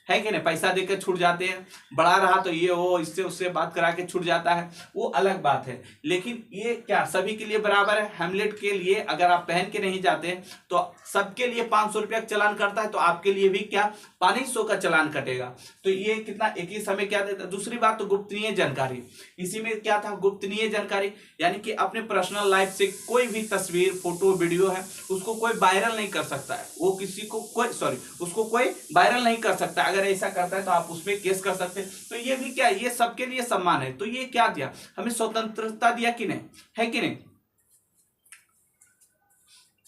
है कि नहीं, पैसा देकर छूट जाते हैं, बड़ा रहा तो ये वो इससे उससे बात करा के छूट जाता है, वो अलग बात है। लेकिन ये क्या सभी के लिए बराबर है? हेमलेट के लिए अगर आप पहन के नहीं जाते तो सबके लिए 500 रुपया का चालान करता है, तो आपके लिए भी क्या 500 का चालान कटेगा। तो ये कितना एक ही समय क्या देता है। दूसरी बात तो गोपनीय जानकारी, इसी में क्या था गोपनीय जानकारी, यानी कि अपने पर्सनल लाइफ से कोई भी तस्वीर फोटो वीडियो है उसको कोई वायरल नहीं कर सकता है, वो किसी को कोई उसको कोई वायरल नहीं कर सकता। अगर ऐसा करता है तो आप उसमें केस कर सकते हैं। तो ये भी क्या, ये सबके लिए सम्मान है। तो ये क्या दिया हमें, स्वतंत्रता दिया कि नहीं, है कि नहीं।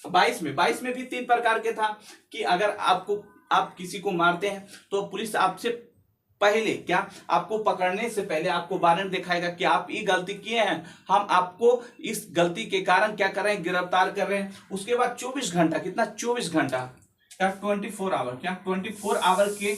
22 में भी 3 प्रकार के था कि अगर आप किसी को मारते हैं तो पुलिस आपसे पहले क्या आपको पकड़ने से पहले आपको वारंट दिखाएगा कि आप ये गलती किए हैं, हम आपको इस गलती के कारण क्या कर रहे हैं, गिरफ्तार कर रहे हैं। उसके बाद 24 घंटा, कितना 24 घंटा क्या 24 आवर, क्या 24 आवर के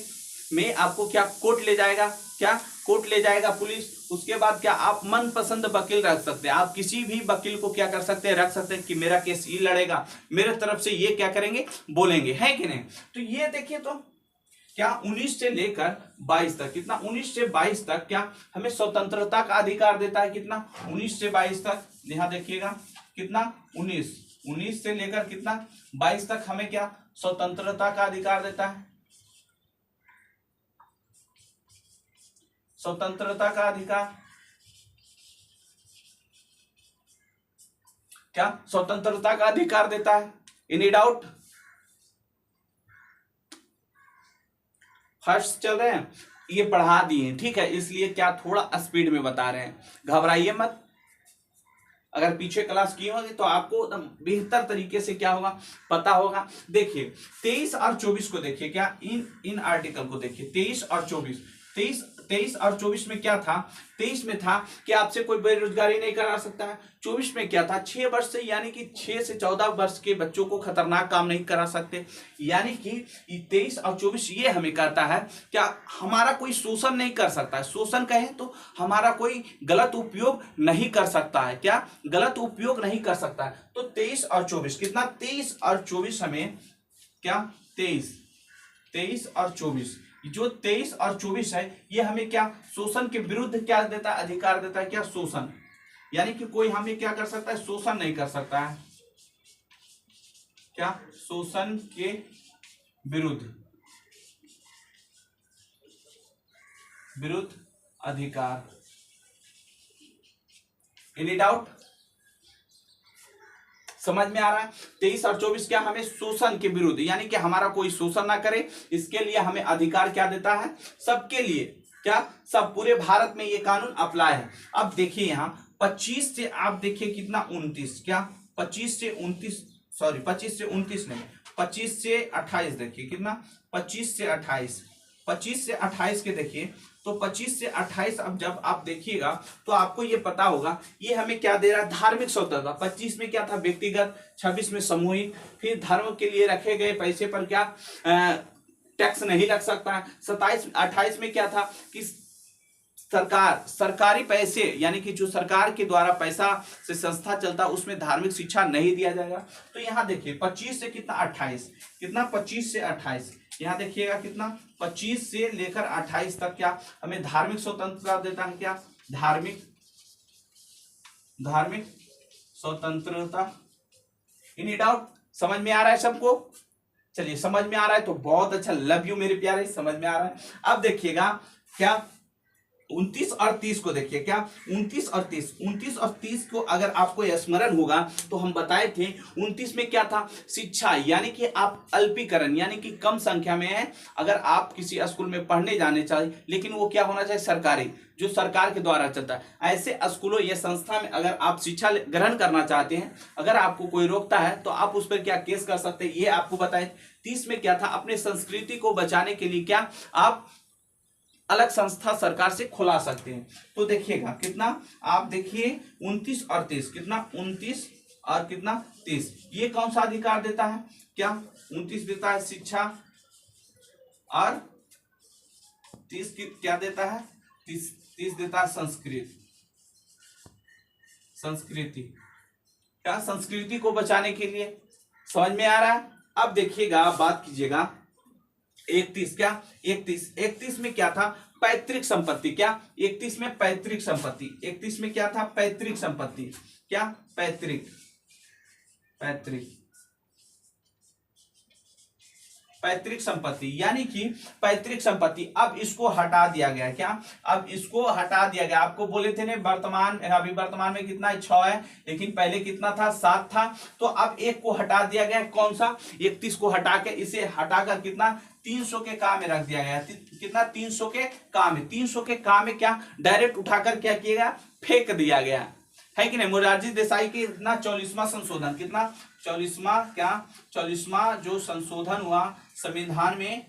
में आपको क्या कोर्ट ले जाएगा, क्या कोर्ट ले जाएगा पुलिस। उसके बाद क्या आप मनपसंद वकील रख सकते हैं, आप किसी भी वकील को क्या कर सकते हैं, रख सकते हैं कि मेरा केस ये लड़ेगा, मेरे तरफ से ये क्या करेंगे, बोलेंगे, है कि नहीं। तो ये देखिए तो क्या 19 से लेकर 22 तक, कितना 19 से 22 तक क्या हमें स्वतंत्रता का अधिकार देता है, कितना 19 से 22 तक, यहां देखिएगा कितना 19 से लेकर कितना 22 तक हमें क्या स्वतंत्रता का अधिकार देता है, स्वतंत्रता का अधिकार, क्या स्वतंत्रता का अधिकार देता है। एनी डाउट, फर्स्ट चल रहे हैं, ये पढ़ा दिए ठीक है, इसलिए क्या थोड़ा स्पीड में बता रहे हैं, घबराइए मत। अगर पीछे क्लास की होगी तो आपको बेहतर तरीके से क्या होगा पता होगा। देखिए 23 और 24 को देखिए, क्या इन आर्टिकल को देखिए 23 और 24, 23 और 24 में क्या था, 23 में था कि आपसे कोई बेरोजगारी नहीं करा सकता है। 24 में क्या था, 6 वर्ष से यानी कि 6 से 14 वर्ष के बच्चों को खतरनाक काम नहीं करा सकते। यानी कि 23 और 24 ये हमें कहता है क्या हमारा कोई शोषण नहीं कर सकता है, शोषण कहे तो हमारा कोई गलत उपयोग नहीं कर सकता है, क्या गलत उपयोग नहीं कर सकता है। तो 23 और 24 कितना, 23 और 24 हमें क्या 23 और 24, जो 23 और 24 है ये हमें क्या शोषण के विरुद्ध क्या देता है, अधिकार देता है, क्या शोषण, यानी कि कोई हमें क्या कर सकता है, शोषण नहीं कर सकता है, क्या शोषण के विरुद्ध अधिकार। एनी डाउट, समझ में आ रहा है। 23 और 24 क्या हमें शोषण के विरुद्ध, यानी कि हमारा कोई शोषण ना करे, इसके लिए हमें अधिकार क्या देता है, सबके लिए, क्या सब पूरे भारत में ये कानून अप्लाई है। अब देखिए यहाँ 25 से आप देखिए कितना 29, क्या 25 से 29 नहीं, 25 से 28 देखिए कितना 25 से 28 के देखिए। तो 25 से 28 अब जब आप देखिएगा तो आपको ये पता होगा ये हमें क्या दे रहा है, धार्मिक स्वतंत्रता। 25 में क्या था, व्यक्तिगत, 26 में सामूहिक, फिर धर्म के लिए रखे गए पैसे पर क्या टैक्स नहीं लग सकता है। 28 में क्या था कि सरकारी पैसे, यानी कि जो सरकार के द्वारा पैसा से संस्था चलता है उसमें धार्मिक शिक्षा नहीं दिया जाएगा। तो यहाँ देखिए 25 से कितना 28, कितना 25 से 28, यहाँ देखिएगा कितना 25 से लेकर 28 तक क्या हमें धार्मिक स्वतंत्रता देता है, क्या धार्मिक स्वतंत्रता। एनी डाउट, समझ में आ रहा है सबको, चलिए समझ में आ रहा है तो बहुत अच्छा, लव यू मेरे प्यारे, समझ में आ रहा है। अब देखिएगा क्या 29 और 30 को देखिए, क्या 29 और 30 को अगर आपको स्मरण होगा तो हम बताए थे 29 में क्या था, शिक्षा, यानी कि आप अल्पीकरण, यानी कि कम संख्या में है, अगर आप किसी स्कूल में पढ़ने जाने चाहिए, लेकिन वो क्या होना चाहिए, सरकारी, जो सरकार के द्वारा चलता है। ऐसे स्कूलों या संस्था में अगर आप शिक्षा ग्रहण करना चाहते हैं, अगर आपको कोई रोकता है तो आप उस पर क्या केस कर सकते हैं, ये आपको बताए। 30 में क्या था, अपने संस्कृति को बचाने के लिए क्या आप अलग संस्था सरकार से खुला सकते हैं। तो देखिएगा कितना, आप देखिए 29 और 30, कितना 29 और कितना 30, ये कौन सा अधिकार देता है, क्या 29 देता है शिक्षा और 30 क्या देता है, 30 देता है संस्कृति, क्या संस्कृति को बचाने के लिए। समझ में आ रहा है। अब देखिएगा, बात कीजिएगा 31 क्या 31 में क्या था, पैतृक संपत्ति। क्या 31 में पैतृक संपत्ति, 31 में क्या था, पैतृक संपत्ति। क्या पैतृक पैतृक पैतृक संपत्ति, यानी कि पैतृक संपत्ति। अब इसको हटा दिया गया। क्या अब इसको हटा दिया गया। आपको बोले थे ना वर्तमान, अभी वर्तमान में कितना है, 6 है, लेकिन पहले कितना था, 7 था। तो अब एक को हटा दिया गया, कौन सा, 31 को हटा के, इसे हटाकर कितना 300 के काम में रख दिया गया। कितना 300 के काम में, 300 के काम में क्या डायरेक्ट उठाकर क्या किया गया, फेंक दिया गया, है कि नहीं। मोरारजी देसाई की इतना 44वां संशोधन, कितना 44वां, क्या 44वां जो संशोधन हुआ संविधान में,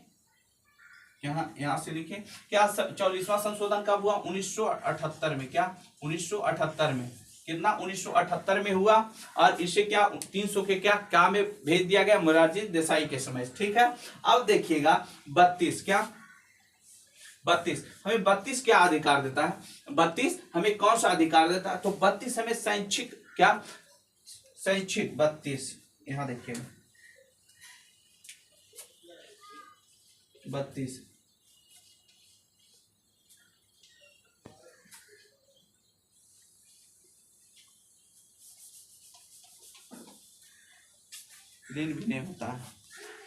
यहां से लिखे क्या, 44वां संशोधन कब हुआ, 1978 में। क्या 1978 में, कितना 1978 में हुआ। और इसे क्या 300 के क्या काम में भेज दिया गया, मोरारजी देसाई के समय। ठीक है। अब देखिएगा 32, क्या 32 हमें 32 क्या अधिकार देता है, 32 हमें कौन सा अधिकार देता है, तो 32 हमें शैक्षिक, क्या शैक्षिक 32, यहां देखिए 32 दिन भी नहीं होता है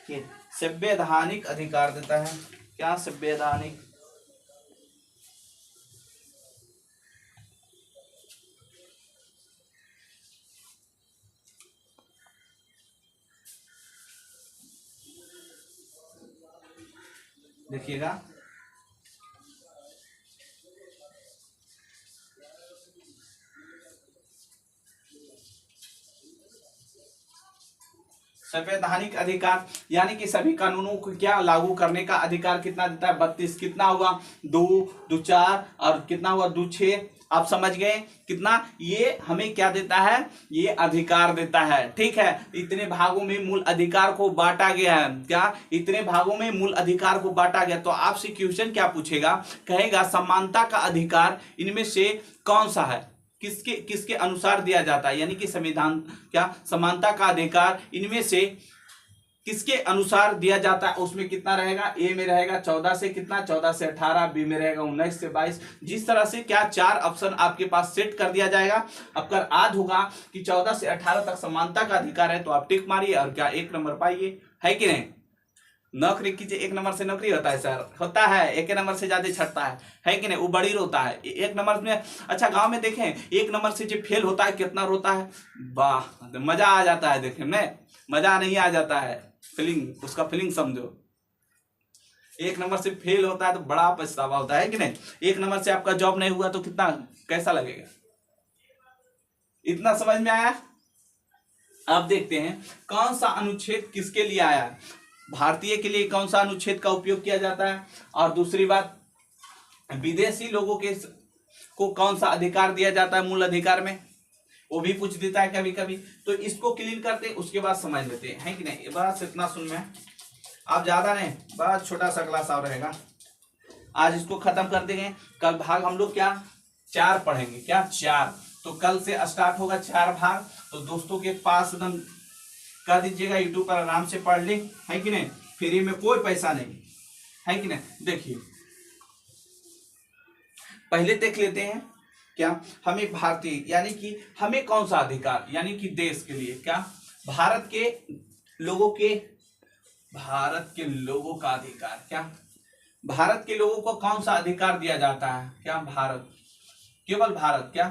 कि संवैधानिक अधिकार देता है। क्या संवैधानिक, देखिएगा संवैधानिक अधिकार, यानी कि सभी कानूनों को क्या लागू करने का अधिकार कितना देता है, 32। कितना हुआ, 2 4 और कितना हुआ 2 6, आप समझ गए कितना, ये हमें क्या देता है, ये अधिकार देता है। ठीक है। इतने भागों में मूल अधिकार को बांटा गया है। क्या इतने भागों में मूल अधिकार को बांटा गया। तो आपसे क्वेश्चन क्या पूछेगा, कहेगा समानता का अधिकार इनमें से कौन सा है, किसके किसके अनुसार दिया जाता है, यानी कि संविधान, क्या समानता का अधिकार इनमें से किसके अनुसार दिया जाता है। उसमें कितना रहेगा, ए में रहेगा 14 से कितना, 14 से 18, बी में रहेगा 19 से 22। जिस तरह से क्या 4 ऑप्शन आपके पास सेट कर दिया जाएगा। अगर याद होगा कि 14 से 18 तक समानता का अधिकार है तो आप टिक मारिए और क्या 1 नंबर पाइए, है कि नहीं। नौकरी कीजिए, 1 नंबर से नौकरी होता है सर, होता है, 1 नंबर से ज्यादा छटता है कि नहीं, वो बड़ी रोता है 1 नंबर में। अच्छा गांव में देखें 1 नंबर से जो फेल होता है कितना रोता है, वाह मजा आ जाता है देखने में, मजा नहीं आ जाता है, फीलिंग, उसका फीलिंग समझो। 1 नंबर से फेल होता है तो बड़ा पछतावा होता है कि नहीं। 1 नंबर से आपका जॉब नहीं हुआ तो कितना कैसा लगेगा, इतना समझ में आया। अब देखते हैं कौन सा अनुच्छेद किसके लिए आया, भारतीय के लिए कौन सा अनुच्छेद का उपयोग किया जाता है, और दूसरी बात विदेशी लोगों के को कौन सा अधिकार दिया जाता है मूल अधिकार में, वो भी पूछ देता है कभी कभी। तो इसको क्लीन करते हैं, उसके बाद समझ लेते हैं, है कि नहीं। बस इतना सुन में, आप ज्यादा नहीं, बस छोटा सा क्लास और रहेगा। आज इसको खत्म कर देंगे, कल भाग हम लोग क्या 4 पढ़ेंगे, क्या 4। तो कल से स्टार्ट होगा 4 भाग। तो दोस्तों के पास एकदम कर दीजिएगा, यूट्यूब पर आराम से पढ़ ले, है कि नहीं, फ्री में कोई पैसा नहीं, है कि नहीं। देखिए पहले देख लेते हैं क्या हमें भारतीय, यानी कि हमें कौन सा अधिकार, यानी कि देश के लिए, क्या भारत के लोगों का अधिकार, क्या भारत के लोगों को कौन सा अधिकार दिया जाता है, क्या भारत, केवल भारत, क्या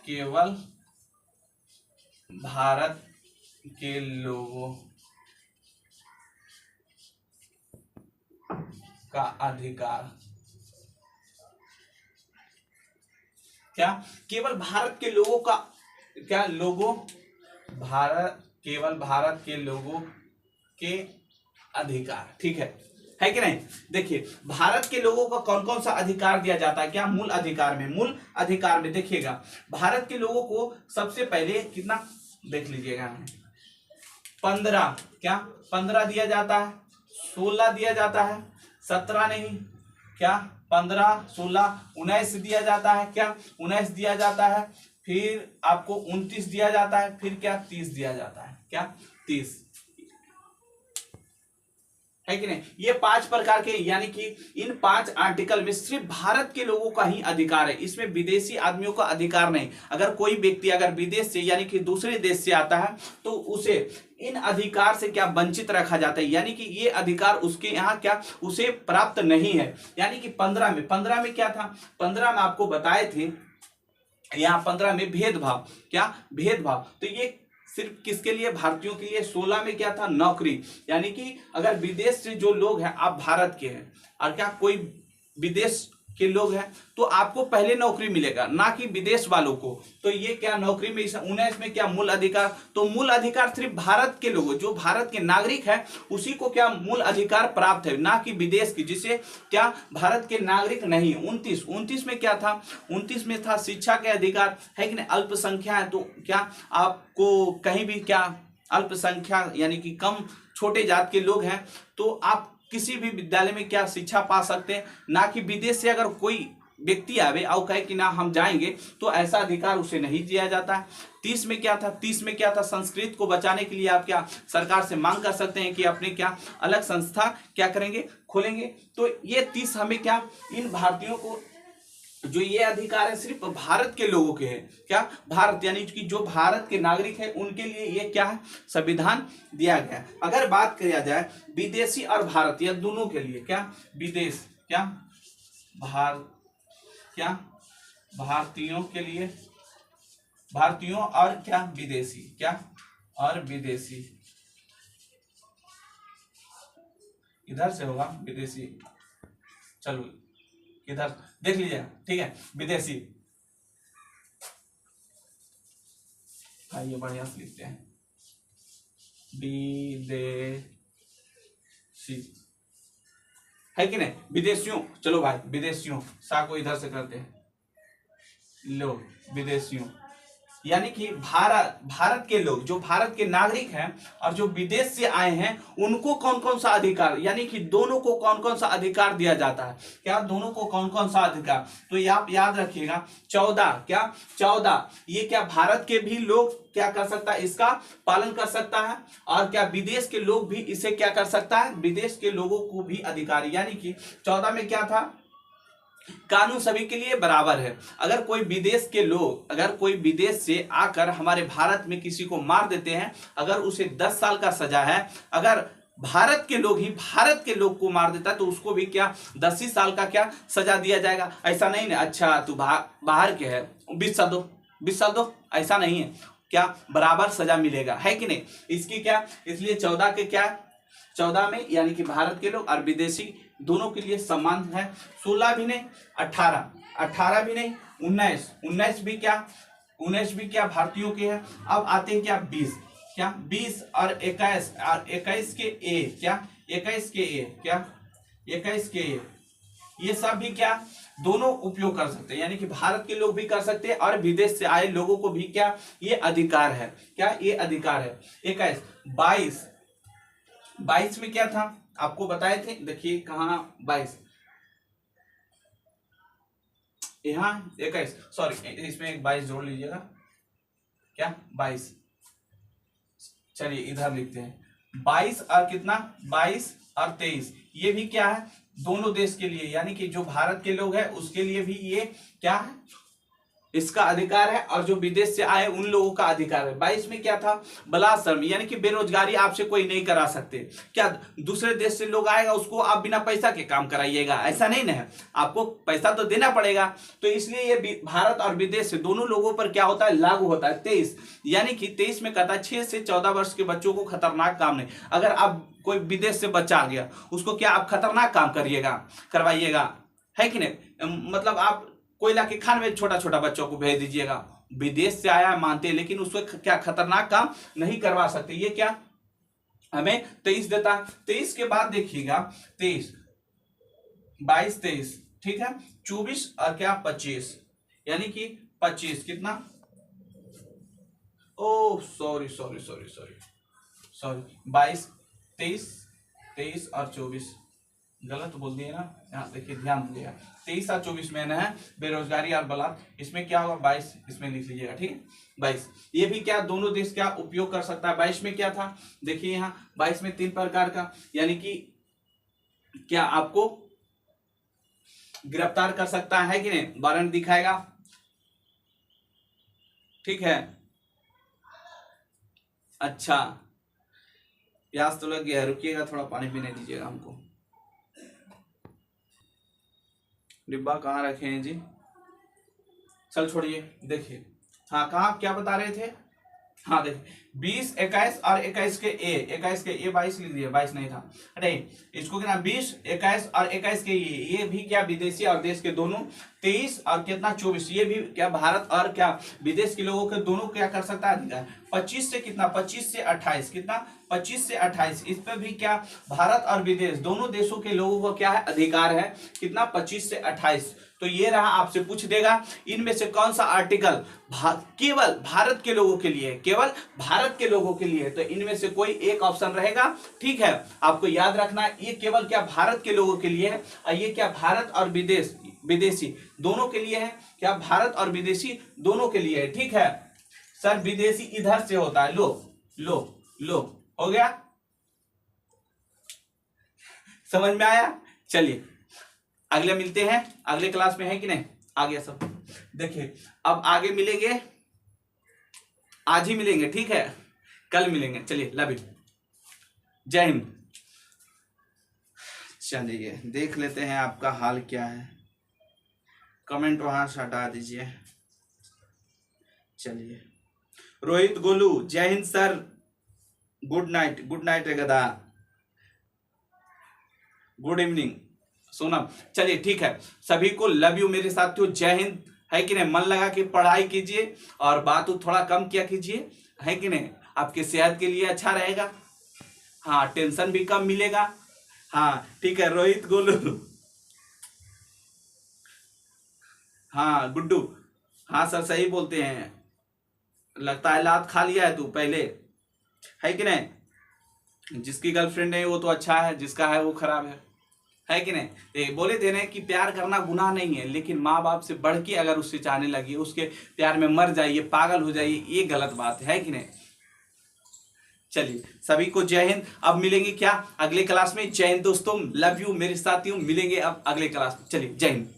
केवल भारत के लोगों का अधिकार, क्या केवल भारत के लोगों का, क्या लोगों, भारत, केवल भारत के लोगों के अधिकार, ठीक है कि नहीं। देखिए भारत के लोगों को कौन कौन सा अधिकार दिया जाता है, क्या मूल अधिकार में, मूल अधिकार में देखिएगा भारत के लोगों को सबसे पहले कितना देख लीजिएगा, 15, क्या 15 दिया जाता है, 16 दिया जाता है, 17 नहीं, क्या 15 16 19 दिया जाता है, क्या 19 दिया जाता है, फिर आपको 29 दिया जाता है, फिर क्या 30 दिया जाता है, क्या 30। है कि नहीं। ये 5 प्रकार के, यानी कि इन 5 आर्टिकल में सिर्फ भारत के लोगों का ही अधिकार है, इसमें विदेशी आदमियों का अधिकार नहीं। अगर कोई व्यक्ति अगर विदेश से यानी कि दूसरे देश से आता है तो उसे इन अधिकार से क्या वंचित रखा जाता है, यानी कि ये अधिकार उसके यहाँ क्या उसे प्राप्त नहीं है। यानी कि 15 में क्या था, 15 में आपको बताए थे, यहाँ 15 में भेदभाव, क्या भेदभाव, तो ये सिर्फ किसके लिए, भारतीयों के लिए। 16 में क्या था, नौकरी, यानी कि अगर विदेश से जो लोग हैं, आप भारत के हैं और क्या कोई विदेश के लोग हैं तो आपको पहले नौकरी मिलेगा, ना कि विदेश वालों को। तो ये क्या नौकरी में 19 में क्या मूल अधिकार, तो मूल अधिकार सिर्फ भारत के लोगों, जो भारत के नागरिक है उसी को क्या मूल अधिकार प्राप्त है, ना कि विदेश की, जिसे क्या भारत के नागरिक नहीं। 29 में क्या था, 29 में था शिक्षा के अधिकार, है कि नहीं। अल्पसंख्या है तो क्या आपको कहीं भी क्या अल्पसंख्या यानी कि कम छोटे जात के लोग हैं तो आप किसी भी विद्यालय में क्या शिक्षा पा सकते हैं, ना कि विदेश से अगर कोई व्यक्ति आवे और कहे कि ना हम जाएंगे तो ऐसा अधिकार उसे नहीं दिया जाता है। 30 में क्या था, संस्कृत को बचाने के लिए आप क्या सरकार से मांग कर सकते हैं कि अपने क्या अलग संस्था क्या करेंगे, खोलेंगे। तो ये 30 हमें क्या इन भारतीयों को जो ये अधिकार है सिर्फ भारत के लोगों के हैं, क्या भारत यानी कि जो भारत के नागरिक है उनके लिए ये क्या है संविधान दिया गया है। अगर बात किया जाए विदेशी और भारतीय दोनों के लिए, क्या विदेश क्या भारतीयों के लिए, भारतीयों और क्या विदेशी, क्या और विदेशी, इधर से होगा विदेशी, चलो इधर देख लीजिए, ठीक है। विदेशी, आइए बढ़िया से लिखते हैं, विदेशी, है कि नहीं, विदेशियों। चलो भाई विदेशियों, सा को इधर से करते हैं, लो विदेशियों, यानी कि भारत के लोग जो भारत के नागरिक हैं और जो विदेश से आए हैं उनको कौन कौन सा अधिकार, यानी कि दोनों को कौन कौन सा अधिकार दिया जाता है, क्या दोनों को कौन कौन सा अधिकार, तो ये आप याद रखिएगा 14 ये क्या भारत के भी लोग क्या कर सकता है, इसका पालन कर सकता है, और क्या विदेश के लोग भी इसे क्या कर सकता है, विदेश के लोगों को भी अधिकार। यानी कि 14 में क्या था, कानून सभी के लिए बराबर है। अगर कोई विदेश के लोग, अगर कोई विदेश से आकर हमारे भारत में किसी को मार देते हैं, अगर उसे 10 साल का सजा है, अगर भारत के लोग ही भारत के लोग को मार देता है तो उसको भी क्या 10 ही साल का क्या सजा दिया जाएगा। ऐसा नहीं ना, अच्छा तू बाहर के है 20 साल दो, ऐसा नहीं है, क्या बराबर सजा मिलेगा, है कि नहीं। इसकी क्या, इसलिए 14 के क्या 14 में यानी कि भारत के लोग और विदेशी दोनों के लिए समान है। 16 भी नहीं, 18 भी नहीं, 19 भी क्या भारतीयों के हैं। अब आते हैं क्या 20 और 21 के ए, क्या 21 के ए, ये सब भी क्या दोनों उपयोग कर सकते हैं, यानी कि भारत के लोग भी कर सकते हैं और विदेश से आए लोगों को भी क्या ये अधिकार है, क्या ये अधिकार है। 21 22 में क्या था आपको बताए थे, देखिए कहाँ 22 यहाँ 21, सॉरी इसमें एक 22 जोड़ लीजिएगा, क्या 22, चलिए इधर लिखते हैं 22 और कितना 22 और 23, ये भी क्या है दोनों देश के लिए, यानी कि जो भारत के लोग हैं उसके लिए भी ये क्या है इसका अधिकार है, और जो विदेश से आए उन लोगों का अधिकार है। 22 में क्या था बलाश्रम, यानी कि बेरोजगारी आपसे कोई नहीं करा सकते, क्या दूसरे देश से लोग आएगा उसको आप बिना पैसा के काम कराइएगा, ऐसा नहीं ना है, आपको पैसा तो देना पड़ेगा। तो इसलिए ये भारत और विदेश से दोनों लोगों पर क्या होता है लागू होता है। 23 यानी कि 23 में कहता है 6 से 14 वर्ष के बच्चों को खतरनाक काम नहीं, अगर आप कोई विदेश से बच्चा आ गया उसको क्या आप खतरनाक काम करवाइएगा, है कि नहीं। मतलब आप कोयला के खान में छोटा छोटा बच्चों को भेज दीजिएगा, विदेश से आया मानते हैं लेकिन उसको क्या खतरनाक काम नहीं करवा सकते। ये क्या हमें 23 देता है। 23 के बाद देखिएगा 23 22 23, ठीक है 24 और क्या 25, यानी कि 25 कितना, ओ सॉरी 22 23 और 24 गलत बोल दिए ना, यहाँ देखिए ध्यान दीजिएगा 23 और 24 में है बेरोजगारी और बलात्, इसमें क्या होगा 22 इसमें लिख लीजिएगा, ठीक है 22, ये भी क्या दोनों देश क्या उपयोग कर सकता है। 22 में क्या था देखिए यहाँ 22 में 3 प्रकार का, यानी कि क्या आपको गिरफ्तार कर सकता है कि नहीं, वारंट दिखाएगा। ठीक है, अच्छा प्यास तो लग गया है, रुकिएगा थोड़ा पानी पीने दीजिएगा हमको। डिब्बा कहाँ रखे हैं जी, चल छोड़िए। देखिए हाँ, कहाँ क्या बता रहे थे, हाँ देखिए 20, 21 और 21 के ए, 21 के ए 22 लिख दिया, 22 नहीं था, अरे इसको क्या 20, 21 और 21 के ये भी क्या विदेशी और देश के दोनों, 23 और कितना 24, ये भी क्या भारत और क्या विदेश के लोगों के दोनों क्या कर सकता है अधिकार। 25 से कितना, 25 से 28, कितना 25 से 28, इस पर भी क्या भारत और विदेश दोनों देशों के लोगों को क्या है अधिकार है, कितना 25 से 28। तो ये रहा, आपसे पूछ देगा इनमें से कौन सा आर्टिकल केवल भारत के लोगों के लिए, केवल भारत के लोगों के लिए, तो इनमें से कोई एक ऑप्शन रहेगा। ठीक है, आपको याद रखना ये केवल क्या भारत के लोगों के लिए है, और ये क्या भारत और विदेशी दोनों के लिए है, क्या भारत और विदेशी दोनों के लिए है। ठीक है सर, विदेशी इधर से होता है, लो लो लो, हो गया, समझ में आया। चलिए अगले मिलते हैं, अगले क्लास में है कि नहीं, आ गया सब। देखिए अब आगे मिलेंगे, आज ही मिलेंगे, ठीक है, कल मिलेंगे। चलिए लव यू, जय हिंद। चलिए देख लेते हैं आपका हाल क्या है, कमेंट वहां से हटा दीजिए। चलिए रोहित गोलू, जय Hind sir, good night, good night गदा, गुड इवनिंग सोनम। चलिए ठीक है, सभी को लव यू मेरे साथियों, जय हिंद, है कि नहीं। मन लगा के पढ़ाई कीजिए और बात थोड़ा कम किया कीजिए, है कि नहीं, आपके सेहत के लिए अच्छा रहेगा। हाँ टेंशन भी कम मिलेगा। हाँ ठीक है रोहित गोलू, हाँ गुड्डू, हाँ सर सही बोलते हैं, लगता है लात खा लिया है तू पहले, है कि नहीं। जिसकी गर्लफ्रेंड है वो तो अच्छा है, जिसका है वो खराब है कि नहीं। बोले थे ना कि प्यार करना गुनाह नहीं है, लेकिन माँ बाप से बढ़ के अगर उससे चाहने लगी, उसके प्यार में मर जाइए, पागल हो जाइए, ये गलत बात है कि नहीं। चलिए सभी को जय हिंद। अब मिलेंगे क्या अगले क्लास में, जय हिंद दोस्तों, लव यू मेरे साथियों, मिलेंगे अब अगले क्लास में। चलिए जय हिंद।